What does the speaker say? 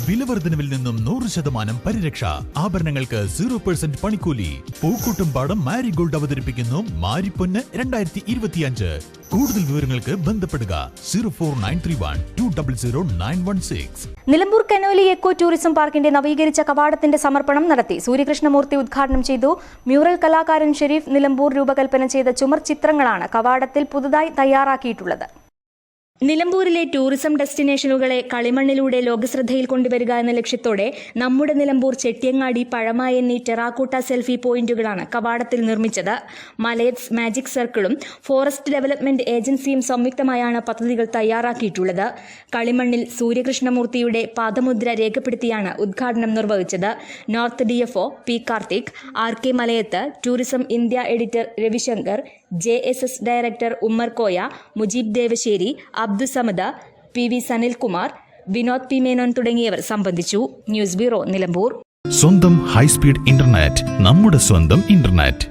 വിലവർദ്ധനവിൽ നിന്നും 100% പരിരക്ഷ. ആഭരണങ്ങൾക്ക് 0% പണിക്കൂലി. പൂക്കൂട്ടുംപാടം മാരിഗോൾഡ് അവതരിപ്പിക്കുന്നു മാരിപ്പൊന്ന് 2025. കൂടുതൽ വിവരങ്ങൾക്ക് ബന്ധപ്പെടുക 04931200916. നിലമ്പൂർ കനോലി എക്കോ ടൂറിസം പാർക്കിന്റെ നവീകരിച്ച കവാടത്തിന്റെ സമർപ്പണം നടത്തി. സൂര്യകൃഷ്ണമൂർത്തി ഉദ്ഘാടനം ചെയ്തു. മ്യൂറൽ കലാകാരൻ ഷെരീഫ് നിലമ്പൂർ രൂപകൽപ്പന ചെയ്ത ചുമർ ചിത്രങ്ങളാണ് കവാടത്തിൽ പുതുതായി തയ്യാറാക്കിയിട്ടുള്ളത്. നിലമ്പൂരിലെ ടൂറിസം ഡെസ്റ്റിനേഷനുകളെ കളിമണ്ണിലൂടെ ലോകശ്രദ്ധയിൽ കൊണ്ടുവരിക എന്ന ലക്ഷ്യത്തോടെ നമ്മുടെ നിലമ്പൂർ ചെട്ടിയങ്ങാടി പഴമ എന്നീ ടെറാക്കോട്ട സെൽഫി പോയിന്റുകളാണ് കവാടത്തിൽ നിർമ്മിച്ചത്. മലയറ്റ്സ് മാജിക് സർക്കിളും ഫോറസ്റ്റ് ഡെവലപ്മെന്റ് ഏജൻസിയും സംയുക്തമായാണ് പദ്ധതികൾ തയ്യാറാക്കിയിട്ടുള്ളത്. കളിമണ്ണിൽ സൂര്യകൃഷ്ണമൂർത്തിയുടെ പാദമുദ്ര രേഖപ്പെടുത്തിയാണ് ഉദ്ഘാടനം നിർവഹിച്ചത്. North DFO P Karthik, RK Malayath, tourism India editor Ravishankar, JSS director Ummer Koya, Mujeeb Devassery, Abdussamad, PV Sanilkumar, Vinod P Menon തുടങ്ങിയവർ സംബന്ധിച്ചു. News bureau, Nilambur. സ്വന്തം ഹൈസ്പീഡ് ഇന്റർനെറ്റ്, നമ്മുടെ സ്വന്തം ഇന്റർനെറ്റ്.